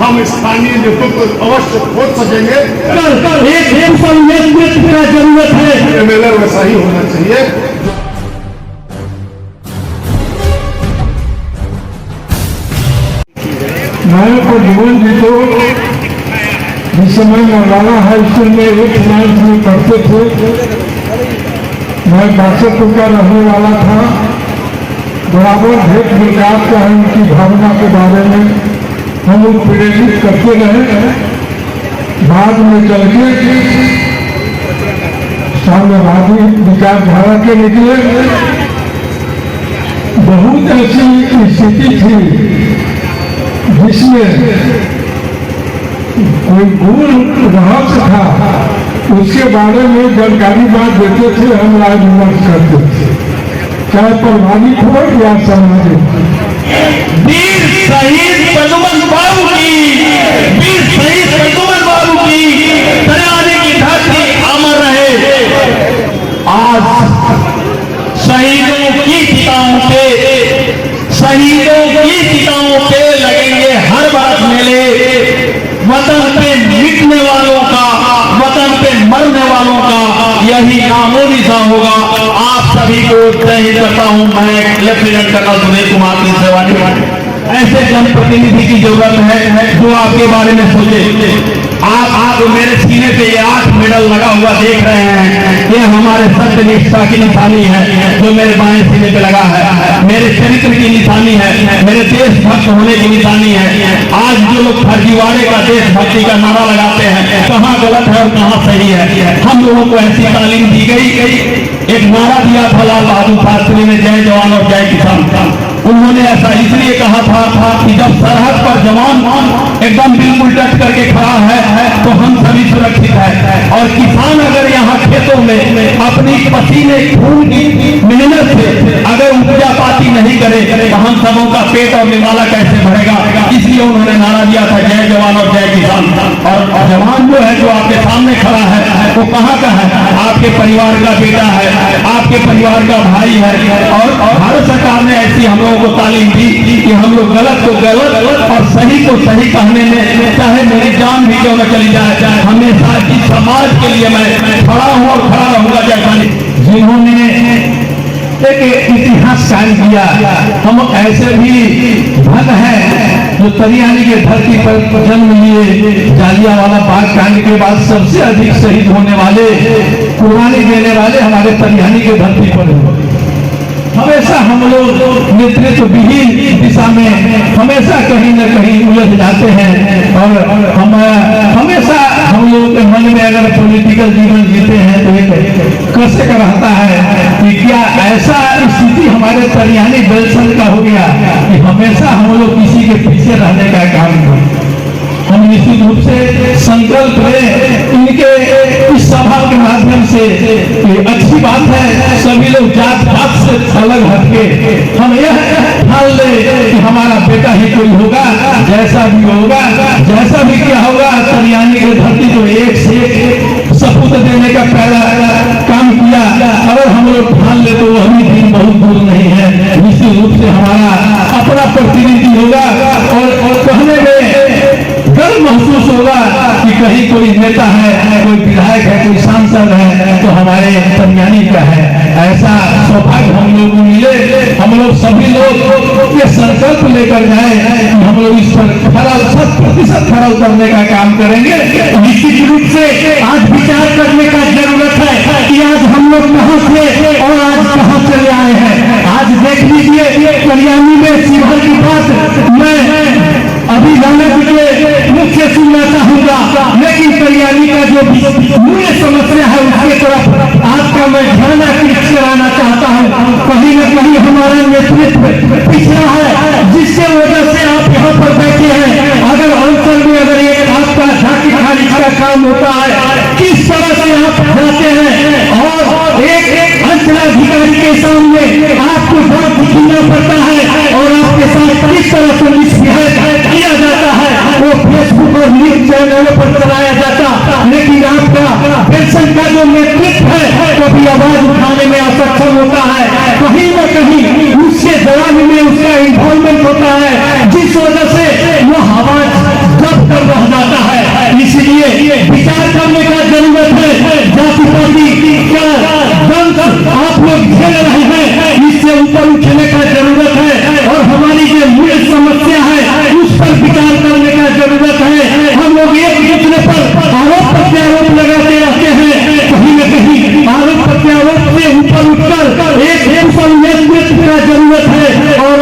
हम स्थानीय नेतृत्व अवश्य खोज सकेंगे। एक नेतृत्व का जरूरत है, एमएलए वैसा ही होना चाहिए। नायक को जीवन जी तो जिस समय मौलाना हाई स्कूल में 8th 9th में पढ़ते थे, मैं बासठपुर का रहने वाला था। बराबर भेंट मुलाकात का है उनकी भावना के बारे में हम लोग प्रेरित करते रहे। बाद में चल के साम्यवादी विचारधारा के निकले। बहुत ऐसी स्थिति थी जिसमें कोई गुण रहस्य था, उसके बारे में जानकारी बात देते थे, हम राय विमर्श करते थे, चाहे पारिवारिक हो या सामाजिक। वीर शहीद पद्मन बाबू की, वीर शहीद पद्मन बाबू की दरियाने की धरती अमर रहे। आज शहीदों की चिताओं पे, शहीदों की चिताओं पे लगेंगे हर बात मेले। वतन पे मिटने वालों का, वतन पे मरने वालों का यही नामो निशान होगा। आप सभी को जय हिंद करता हूं। मैं लेफ्टिनेंट कर्नल सुनील कुमार सिंह सेवानी। ऐसे जनप्रतिनिधि की जरूरत है जो आपके बारे में सोचे। आप मेरे सीने पे ये 8 मेडल लगा हुआ देख रहे हैं, ये हमारे सत्य निष्ठा की निशानी है जो मेरे बाएं सीने पे लगा है, मेरे चरित्र की निशानी है, मेरे देशभक्त होने की निशानी है। आज जो लोग फर्जीवाड़े का देशभक्ति का नारा लगाते हैं, कहाँ गलत है और कहाँ सही है। हम लोगों को ऐसी तालीम दी गई। एक नारा दिया था लाल बहादुर शास्त्री ने, जय जवान और जय किसान। उन्होंने ऐसा इसलिए कहा था कि जब सरहद पर जवान एकदम बिल्कुल डट करके खड़ा है तो हम सभी सुरक्षित है। और किसान अगर यहाँ खेतों में अपनी पसीने खून की मेहनत से अगर उपजा पाती नहीं करे तो हम सबों का पेट और निवाला कैसे भरेगा। इसलिए उन्होंने नारा दिया था जय जवान और जय किसान। और जवान जो है जो आपके सामने खड़ा है वो कहाँ का है? आपके परिवार का बेटा है, आपके परिवार का भाई है। और भारत सरकार ने ऐसी हम लोगों को तालीम दी कि हम लोग गलत को गलत और सही को सही कहने में चाहे मेरी जान भी क्यों न चली जाए, हमेशा इस समाज के लिए मैं खड़ा हूं और खड़ा रहूंगा। जैसा जिन्होंने एक इतिहास कायम किया, हम ऐसे भी भक्त हैं जो तरियानी के धरती पर जन्म लिए। जालियांवाला बाग कांड के बाद सबसे अधिक शहीद होने वाले, कुर्बानी देने वाले हमारे तरियानी के धरती पर हैं। हमेशा हम लोग नेतृत्व विहीन दिशा में हमेशा कहीं न कहीं उलझ जाते हैं। और हम हमेशा हम लोगों के मन में अगर पॉलिटिकल जीवन जीते हैं तो एक कसक रहता है कि क्या ऐसा स्थिति हमारे तरियानी बेलसन का हो गया कि हमेशा हम लोग किसी के पीछे रहने का काम करें। हम निश्चित रूप से संकल्प लें इनके इस सभा के माध्यम से। अच्छी बात है सभी लोग जात पात से अलग हटके हम यह ठान ले कि हमारा बेटा ही कोई होगा, जैसा भी होगा, जैसा भी क्या होगा। तरियानी की धरती को एक से एक सपूत देने का पहला काम किया। अगर हम लोग ठान ले तो वही दिन बहुत दूर नहीं है। निश्चित रूप से हमारा अपना प्रतिनिधि होगा और कहने में गर्व महसूस होगा कि कहीं कोई नेता है, कोई विधायक है, कोई सांसद है तो हमारे तरियानी का है। ऐसा सौभाग्य हम लोग को मिले। हम लोग सभी लोग ये संकल्प लेकर जाए कि हम लोग इस पर 100% खरा उतरने का काम करेंगे। निश्चित रूप से आज विचार करने का जरूरत है कि आज हम लोग कहाँ थे और आज कहाँ चले आए हैं। आज देख लीजिए तरियानी में शिवहर की बात मैं अभी जाने के लिए मुख्य सुनना चाहूंगा, लेकिन तरियानी का जो मूल समस्या है उसके तरफ आपका मैं ध्यान आकृष्ट कराना चाहता हूं। कहीं न कहीं हमारा नेतृत्व पिछड़ा है, जिससे वजह से आप यहाँ पर बैठे हैं। अगर अंचल में अगर एक आपका झांकी खारिज का काम होता है, किस तरह से आप जाते हैं और एक अंचलाधिकारी के सामने आपको बात दिखना पड़ता है और आपके साथ किस तरह से निष्ठित किया जाता है वो फेसबुक और न्यूज चैनलों पर चलाया जाता। लेकिन आपका पेंशन का जो नेतृत्व है कभी आवाज उठाने में असक्षम होता है, कहीं न कहीं उसके जवाब में उसका इन्वॉल्वमेंट होता है, जिस वजह से वो आवाज जब लिए विचार करने का जरूरत है। जाति पाति का दंश आप लोग झेल रहे हैं, इससे ऊपर उठने का जरूरत है और हमारी जो मूल समस्या है उस पर विचार करने का जरूरत है। हम लोग एक दूसरे पर आरोप प्रत्यारोप लगाते रहते हैं, कहीं न कहीं आरोप प्रत्यारोप से ऊपर उठकर एक कुशल नेतृत्व का जरूरत है। और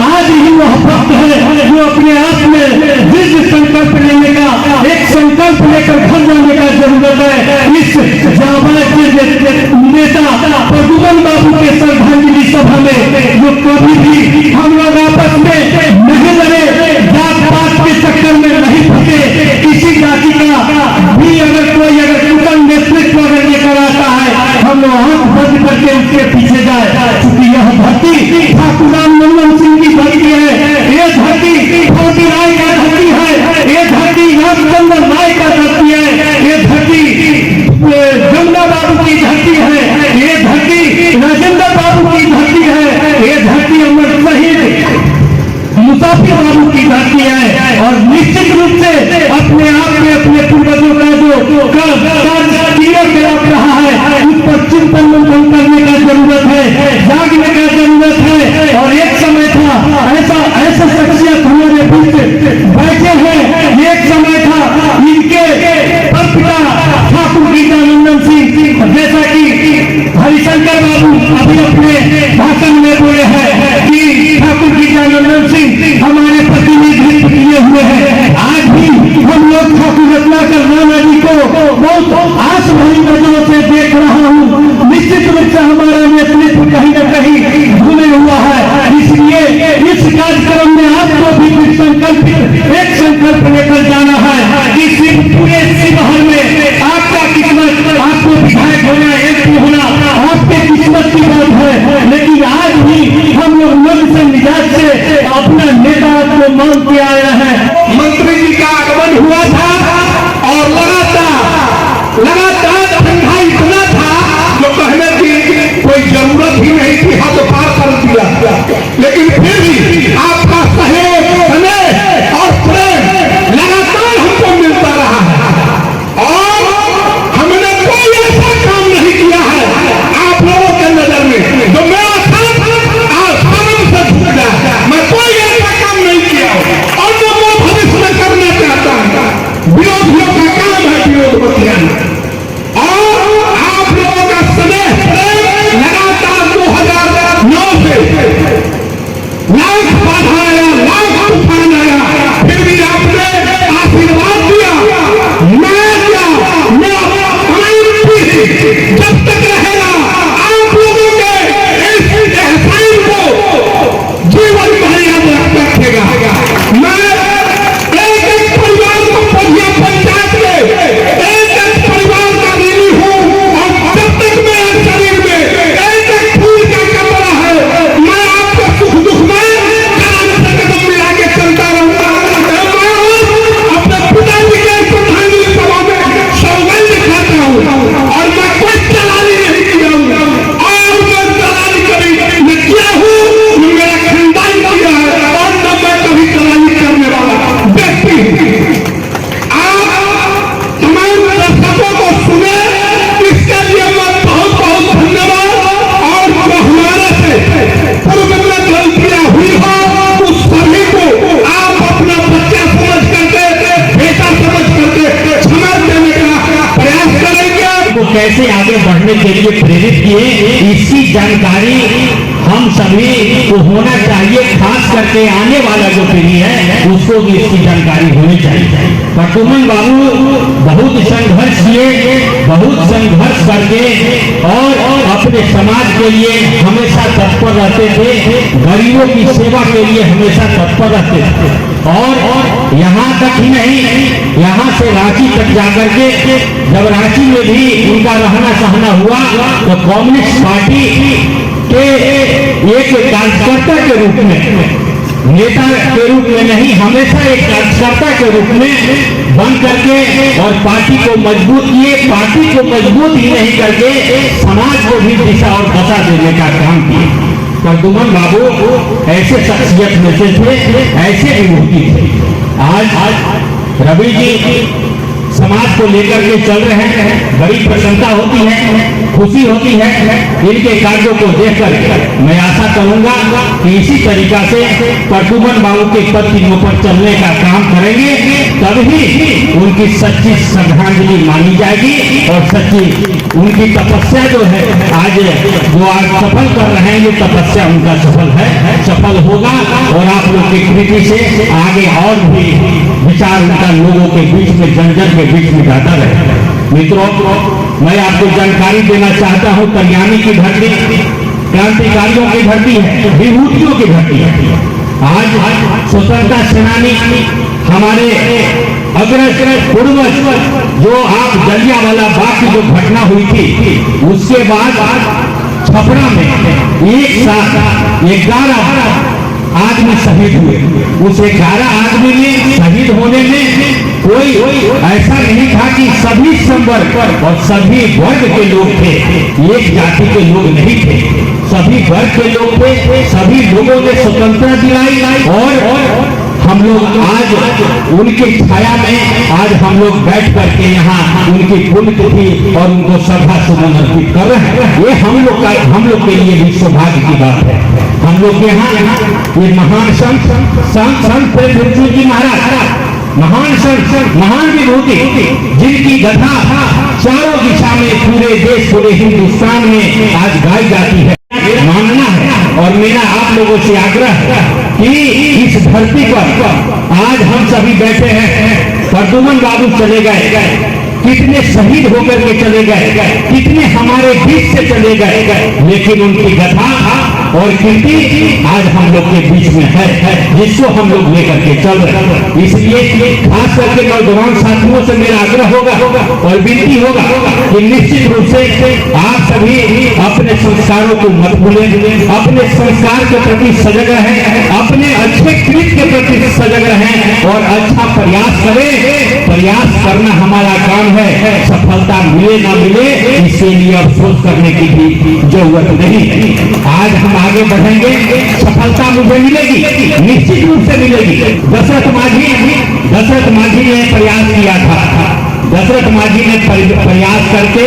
आज ही वह भक्त है जो अपने आप में दृढ़ संकल्प लेने का, एक संकल्प लेकर घर जाने का जरूरत है। इस जाबाज नेता प्रद्युमन बाबू के श्रद्धांजलि सभा में जो कभी भी हम लोग आपस में नहीं लड़े, जात पात के चक्कर में नहीं फंसे, किसी जाति का भी अगर कोई कुशल नेतृत्व अगर लेकर आता है हम लोग आंख बंद करके उसके पीछे जाए। क्योंकि यह धरती ठाकुर मनमोहन सिंह की धरती है, ये धरती भोटी राय का धरती है, ये धरती रामचंद्र राय का धरती है, ये धरती जमुना बाबू की धरती है, ये धरती राजेंद्र बाबू की धरती है, ये धरती अमर शहीद मुसाफिर बाबू की धरती है। और निश्चित रूप से अपने आप में अपने पूर्वजों का जो क्रियाकलाप रहा है उस पर चिंतन मंथन करने का जरूरत है, जागने का जरूरत है। और एक समय था ऐसा शख्सियत हमारे बीच बैठे हैं, एक समय था इनके पिता ठाकुर गीतानंदन सिंह, जैसा कि हरिशंकर बाबू अभी अपने भाषण में बोले हैं कि ठाकुर गीतानंदन सिंह हमारे प्रतिनिधित्व किए हुए हैं। आज भी हम लोग ठाकुर रत्नाकर राणा जी को बहुत आस भरी नजरों से देख रहा हूँ। निश्चित रूप से हमारा नेतृत्व कहीं न कहीं भूले हुआ है, इसलिए इस कार्यक्रम में आपको भी एक संकल्प लेकर जाना है कि सिर्फ पूरे शिवहर में आपका किस्मत, आपको विधायक होना, एमपी होना आपके किस्मत की बात है। लेकिन आज भी हम लोग मन से मिजाज से अपना नेता को मांग के आए हैं। मंत्री जी का आगमन हुआ था और लगातार ठंडा इतना था जो कहने की कोई जरूरत ही नहीं थी, हाथ पार कर दिया। लेकिन फिर भी आपका सहयोग, स्नेह और प्रेम लगातार हमको मिलता रहा है और हमने कोई ऐसा काम नहीं किया है आप लोगों के नजर में जो मेरा साथ आसानी से झुक जाए। मैं कोई ऐसा काम नहीं किया और जो मैं भविष्य में करना चाहता हूं। विरोधियों का काम है विरोध बतियाना और आप लोगों का स्नेह प्रेम लगातार 2009 से लाख बाधा आया, लाख तूफान आया, फिर भी आपने आशीर्वाद दिया। जब तक रहेगा आप लोगों के इस एहसान को जीवन भर याद रखेगा। मैं एक परिवार को पढ़िया पंचायत में एक परिवार का ऋणी हूँ और जब तक मेरे शरीर में एक फूल का कपड़ा है मैं आपको सुख दुख में कदम से कदम मिला के चलता रहूंगा। अपने पिताजी के श्रद्धांजलि सभा में सौगंध खाता हूँ और मैं कोई दलाली नहीं किया हूँ और मैं दलाली कभी मैं किया हूँ, मेरा खानदान किया है और न मैं कभी दलाली करने वाला व्यक्ति हूँ। आप तमाम दर्शकों को सुने, इसके लिए मैं बहुत बहुत धन्यवाद। और जो हमारे से पूर्व में गलतियां हुई हो उस सभी को आप अपना बच्चा समझ करके, बेटा समझ करके क्षमा देने का प्रयास करेंगे। को कैसे आगे बढ़ने के लिए प्रेरित किए, इसकी जानकारी हम सभी को होना चाहिए। खास करके आने वाला जो पीढ़ी है उसको भी इसकी जानकारी होनी चाहिए। प्रद्युमन बाबू बहुत संघर्ष किए, बहुत संघर्ष करके और अपने समाज के लिए हमेशा तत्पर रहते थे, गरीबों की सेवा के लिए हमेशा तत्पर रहते थे। और यहाँ तक ही नहीं, यहाँ से रांची तक जाकर के जब रांची में भी उनका रहना सहना हुआ तो कम्युनिस्ट पार्टी के एक कार्यकर्ता के रूप में, नेता के रूप में नहीं, हमेशा एक कार्यकर्ता के रूप में बन करके और पार्टी को मजबूत किए। पार्टी को मजबूत ही नहीं करके समाज को भी दिशा और दशा देने का काम किए। प्रद्युमन बाबू ऐसे शख्सियत में से थे, ऐसे विभूति थे। आज रवि जी समाज को लेकर के चल रहे हैं, बड़ी प्रसन्नता होती है, खुशी होती है। इनके कार्यों को देखकर मैं आशा करूंगा कि इसी तरीका से प्रद्युमन बाबू के पत्तियों पर चलने का काम करेंगे, तभी उनकी सच्ची श्रद्धांजलि मानी जाएगी और सच्ची उनकी तपस्या जो है आज सफल कर रहे हैं, ये तपस्या उनका सफल होगा और आप लोग की कृति से आगे और भी विचार उनका लोगों के बीच में, जन जन के बीच में जाता रहे। मित्रों, मैं आपको जानकारी देना चाहता हूं, कल्याणी की धरती क्रांतिकारियों की धरती है, विभूतियों की धरती है। आज स्वतंत्रता सेनानी हमारे अग्रसर पूर्वज जो आप जलियांवाला बाग की जो घटना हुई थी, उसके बाद छपरा में एक साथ 11 आदमी शहीद हुए। उस 11 आदमी में शहीद होने में कोई ऐसा नहीं था कि सभी संवर्ग और सभी वर्ग के लोग थे, एक जाति के लोग नहीं थे, सभी वर्ग के लोग थे। सभी लोगों ने स्वतंत्रता दिलाई और हम लोग आज उनकी छाया में आज हम लोग बैठ करके यहाँ उनकी पुण्यतिथि और उनको श्रद्धा सुमन अर्पित कर रहे हैं। ये हम लोग के लिए भी सौभाग्य की बात है। हम लोग के यहाँ ये महान संत प्रेम जी महाराज, महान संत, महान विभूति, जिनकी गाथा चारों दिशा में पूरे देश, पूरे हिंदुस्तान में आज गाई जाती है, मानना है। और मेरा आप लोगों से आग्रह है कि इस धरती पर आज हम सभी बैठे हैं, प्रद्युमन बाबू चले गए, कितने शहीद होकर के चले गए, कितने हमारे बीच से चले गए, लेकिन उनकी गाथा और कीर्ति आज हम लोग के बीच में है, जिसको हम लोग लेकर के चल रहे हैं। इसलिए खास करके नौजवान साथियों से मेरा आग्रह होगा और विनती होगा कि निश्चित रूप से आप सभी अपने संस्कारों को मत भूलें, अपने संस्कार के प्रति सजग रहें, अपने अच्छे कृत्य के प्रति सजग रहें और अच्छा प्रयास करें। प्रयास करना हमारा काम है, सफलता मिले ना मिले इसके लिए अफसोस करने की भी जरूरत नहीं है। आज हम आगे बढ़ेंगे, सफलता मुझे मिलेगी, निश्चित रूप से मिलेगी। दशरथ मांझी ने प्रयास किया था, दशरथ मांझी ने प्रयास करके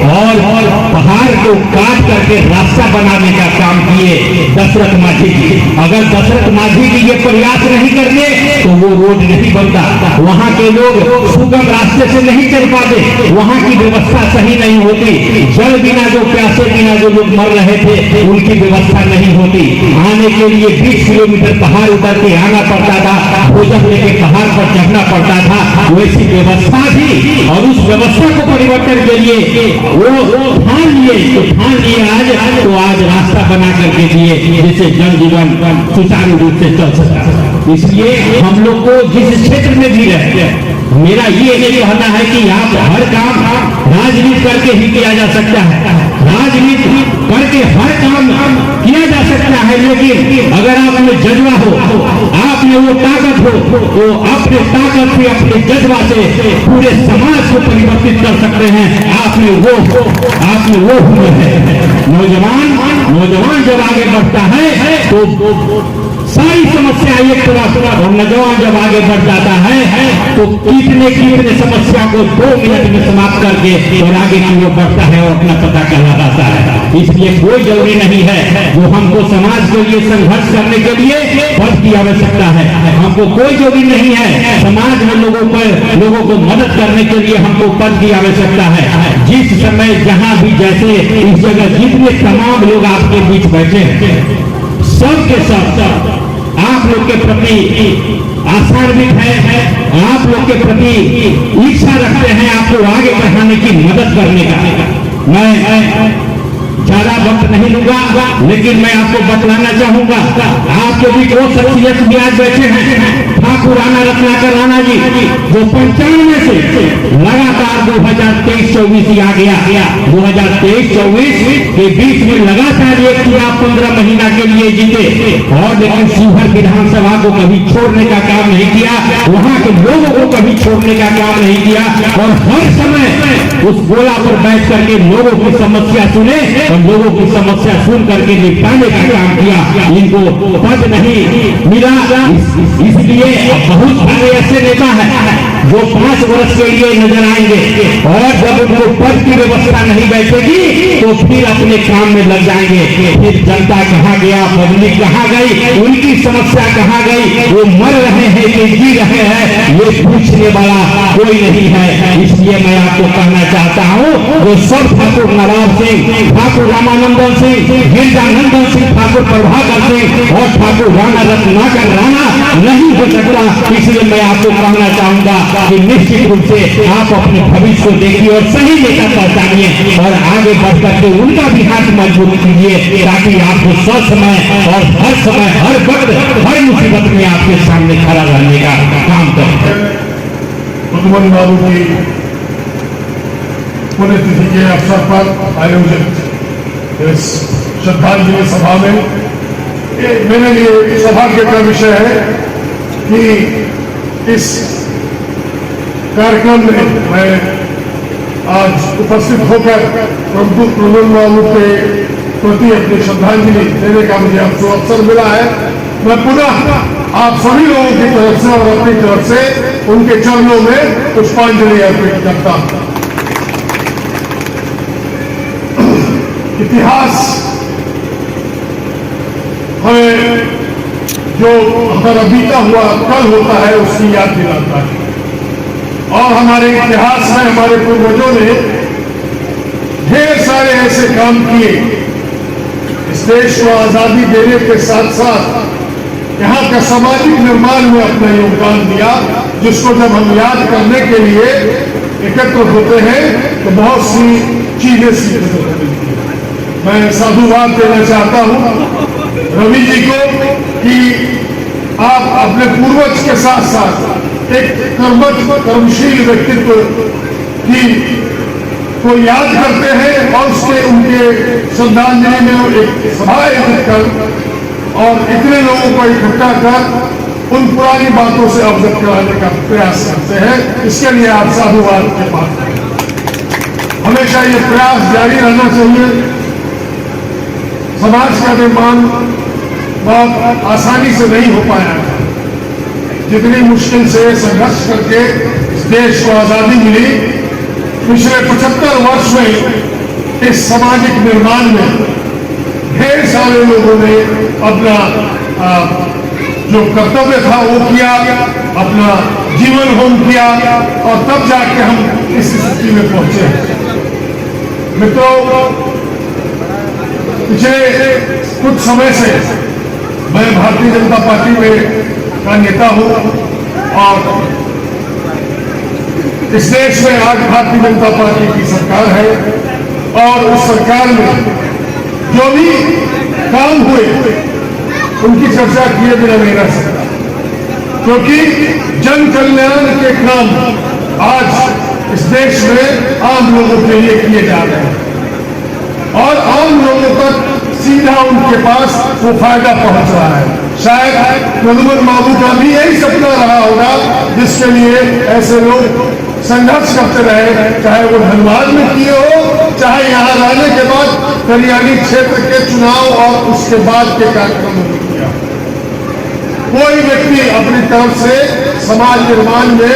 और पहाड़ को काट करके रास्ता बनाने का काम किए दशरथ मांझी जी। अगर दशरथ मांझी जी ये प्रयास नहीं करते तो वो रोड नहीं बनता, वहाँ के लोग सुगम रास्ते से नहीं चल पाते, वहाँ की व्यवस्था सही नहीं होती, जल बिना जो प्यासे बिना जो लोग मर रहे थे उनकी व्यवस्था नहीं होती। आने के लिए 20 किलोमीटर पहाड़ उतर के आना पड़ता था, भोजन लेके पहाड़ पर चढ़ना पड़ता था। वैसी व्यवस्था थी और उस व्यवस्था को परिवर्तन के लिए वो ठान लिए आज रास्ता बना करके दिए, जिससे जनजीवन सुचारू रूप से चल सका। इसलिए हम लोग को जिस क्षेत्र में भी रहते हैं, मेरा ये नहीं कहना है कि आप हर काम राजनीति करके ही किया जा सकता है, राजनीति करके हर काम किया जा सकता है, लेकिन अगर आप में जज्बा हो, आप में वो ताकत हो, तो अपने ताकत से, अपने जज्बा से पूरे समाज को परिवर्तित कर सकते हैं। आप में वो हुनर है। नौजवान जब आगे बढ़ता है तो सारी समस्या एक तरफ, और नौजवान जब आगे बढ़ जाता है तो कितने समस्या को 2 मिनट में समाप्त करके और आगे की ओर बढ़ता है और अपना पता कहलाता है। इसलिए कोई जरूरी नहीं है जो हमको समाज के लिए संघर्ष करने के लिए पद की आवश्यकता है, हमको कोई जरूरी नहीं है समाज में लोगों को मदद करने के लिए हमको पद की आवश्यकता है। जिस समय जहां भी जैसे इस जगह जितने तमाम लोग आपके बीच बैठे हैं, सबके सब आप लोग के प्रति आशान्वित है, आप लोग के प्रति इच्छा रखते हैं आपको आगे बढ़ाने की, मदद करने का। मैं ज्यादा वक्त नहीं लूंगा, लेकिन मैं आपको बतलाना चाहूंगा, आपके बीच वो शख्सियत भी आज बैठे हैं, ठाकुर राणा रत्नाकर राणा जी, जो 95 से लगातार 2023-24 आ गया, 2023-24 के बीच में लगातार एक चुनाव 15 महीना के लिए जीते और लेकिन शिवहर विधानसभा को कभी छोड़ने का काम नहीं किया, वहां के लोगों को कभी छोड़ने का काम नहीं किया और हर समय उस गोला पर बैठ करके लोगों की समस्या सुने और लोगों की समस्या सुन करके निपटाने का काम किया। इनको पद नहीं मिला, इसलिए बहुत सारे ऐसे नेता हैं जो वो 5 वर्ष के लिए नजर आएंगे, और जब उनको पद की व्यवस्था नहीं बैठेगी तो फिर अपने काम में लग जाएंगे। फिर जनता कहाँ गया, पब्लिक कहाँ गई, उनकी समस्या कहाँ गई, वो मर रहे हैं कि जी रहे हैं, ये पूछने वाला कोई नहीं है। इसलिए मैं आपको कहना चाहता हूँ, जो सब ठाकुर नवाब सिंह, ठाकुर रामानंदन सिंह, गिरजानंदन सिंह, ठाकुर प्रभाकर सिंह और ठाकुर राणा रत्नाकर राणा नहीं हो सकता। इसलिए मैं आपको कहना चाहूंगा कि निश्चित रूप से आप अपने भविष्य को देखिए और सही नेता पहचानिए और आगे बढ़ करके उनका भी हाथ मजबूत कीजिए, ताकि आपको सब समय और हर समय, हर वक्त, हर मुसीबत में आपके सामने खड़ा रहने का काम करें। प्रद्युमन बाबू की पुण्यतिथि के अवसर पर आयोजित इस श्रद्धांजलि सभा में मेरे लिए सौभाग्य का विषय है कि इस कार्यक्रम में मैं आज उपस्थित होकर प्रद्युमन बाबू के प्रति अपनी श्रद्धांजलि देने का मुझे अवसर मिला है। मैं पुनः आप सभी लोगों की तरफ से और अपनी तरफ से उनके चरणों में पुष्पांजलि अर्पित करता हूं। इतिहास हमें जो हमारा बीता हुआ कल होता है उसकी याद दिलाता है, और हमारे इतिहास में हमारे पूर्वजों ने ढेर सारे ऐसे काम किए, इस देश को आजादी देने के साथ साथ यहाँ का सामाजिक निर्माण में अपना योगदान दिया, जिसको जब हम याद करने के लिए एकत्र होते हैं तो बहुत सी चीजें सीखने को मिलती है। मैं साधुवाद देना चाहता हूँ रवि जी को कि आप अपने पूर्वज के साथ साथ एक कर्मशील व्यक्तित्व की को याद करते हैं और उसके उनके श्रद्धांजलि में एक सभा आयोजित कर और इतने लोगों को इकट्ठा कर उन पुरानी बातों से अवगत कराने का प्रयास करते हैं। इसके लिए आप साधुवाद के पात्र हैं। हमेशा ये प्रयास जारी रहना चाहिए। समाज का निर्माण बहुत आसानी से नहीं हो पाया है। जितनी मुश्किल से संघर्ष करके इस देश को आजादी मिली, पिछले 75 वर्ष में इस सामाजिक निर्माण में ढेर सारे लोगों ने अपना जो कर्तव्य था वो किया, अपना जीवन होम किया, और तब जाके हम इस स्थिति में पहुंचे। मित्रों, पिछले कुछ समय से मैं भारतीय जनता पार्टी में का नेता हूं, और इस देश में आज भारतीय जनता पार्टी की सरकार है, और उस सरकार में जो भी काम हुए उनकी चर्चा किए बिना नहीं रह सकता, क्योंकि जन कल्याण के काम आज इस देश में आम लोगों के लिए किए जा रहे हैं, और आम लोगों तक सीधा उनके पास वो फायदा पहुंच रहा है। शायद प्रद्युमन बाबू का भी यही सपना रहा होगा, जिसके लिए ऐसे लोग संघर्ष करते रहे, चाहे वो धनबाद में किए हो, चाहे यहाँ रहने के बाद करियानी क्षेत्र के चुनाव और उसके बाद के कार्यक्रमों में किया। कोई व्यक्ति अपनी तरफ से समाज निर्माण में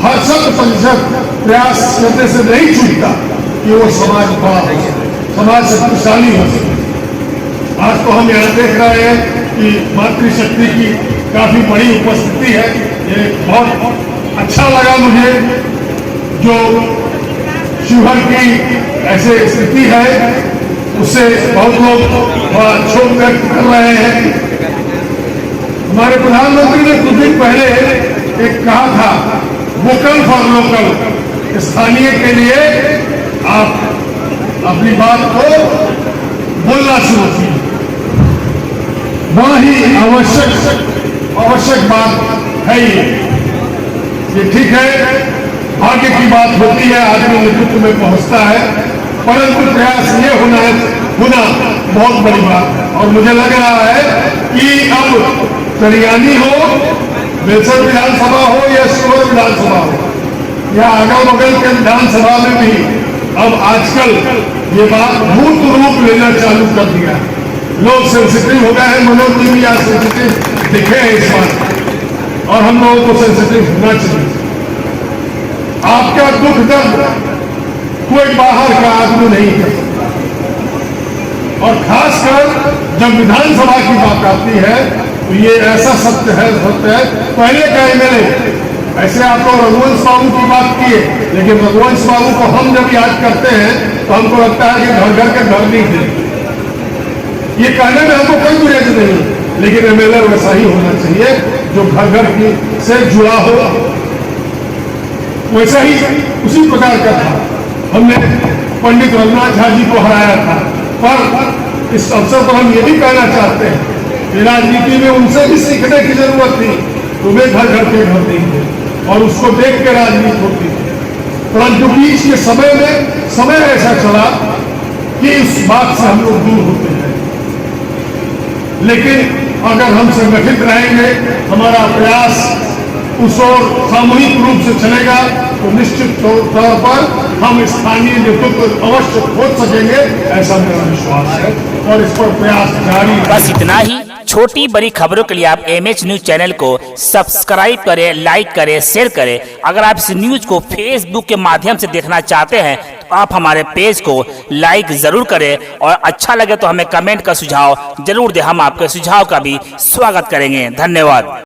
हर 100% प्रयास करने से नहीं छूटता कि वो समाज बड़ा हो, समाज शक्तिशाली हो सके। आज तो हम यहाँ देख रहे हैं कि मातृशक्ति की काफी बड़ी उपस्थिति है। ये बहुत अच्छा लगा मुझे, जो शिवहर की ऐसे स्थिति है उससे बहुत लोग क्षोभ व्यक्त कर रहे हैं। हमारे प्रधानमंत्री ने कुछ दिन पहले एक कहा था, वोकल फॉर लोकल, स्थानीय के लिए आप अपनी बात को बोलना शुरू की। बड़ा ही आवश्यक बात है ये ठीक है, भाग्य की बात होती है, आदमी नेतृत्व में पहुंचता है, परंतु प्रयास ये होना बहुत बड़ी बात है। और मुझे लग रहा है कि अब करियानी हो, बेलसर विधानसभा हो या शिवहर विधानसभा हो, या अगल बगल के विधानसभा में भी अब आजकल ये बात मूर्त रूप लेना चालू कर दिया है। लोग सेंसिटिव हो गए हैं, मनोज जी भी आज सेंसिटिव दिखे हैं इस बात, और हम लोगों को सेंसिटिव होना चाहिए। आपका दुख दर्द कोई बाहर का आदमी नहीं कर सकता। और खासकर जब विधानसभा की बात आती है तो ये ऐसा सत्य है पहले का एमएलए, ऐसे आप तो रघुवंश बाबू की बात किए, लेकिन रघुवंश बाबू को हम जब याद करते हैं तो हमको लगता है कि घर घर के घर नहीं थे। ये कहने में हमको कोई गुरेज नहीं, लेकिन एमएलए वैसा ही होना चाहिए जो घर घर की से जुड़ा हो। वैसा ही उसी प्रकार का था। हमने पंडित रघुनाथ झा जी को हराया था, पर इस अवसर पर हम ये भी कहना चाहते हैं कि राजनीति में उनसे भी सीखने की जरूरत थी। तुम्हें घर घर के घर नहीं थे और उसको देख के राजनीति होती थी, परंतु बीच के समय में समय ऐसा चला कि इस बात से हम लोग दूर होते हैं। लेकिन अगर हम संगठित रहेंगे, हमारा प्रयास उस ओर सामूहिक रूप से चलेगा तो निश्चित तौर पर हम स्थानीय नेतृत्व अवश्य खोज सकेंगे, ऐसा मेरा विश्वास है और इस पर प्रयास जारी है। बस इतना ही। छोटी बड़ी खबरों के लिए आप MH न्यूज चैनल को सब्सक्राइब करें, लाइक करें, शेयर करें। अगर आप इस न्यूज को फेसबुक के माध्यम से देखना चाहते हैं तो आप हमारे पेज को लाइक जरूर करें और अच्छा लगे तो हमें कमेंट का सुझाव जरूर दें। हम आपके सुझाव का भी स्वागत करेंगे। धन्यवाद।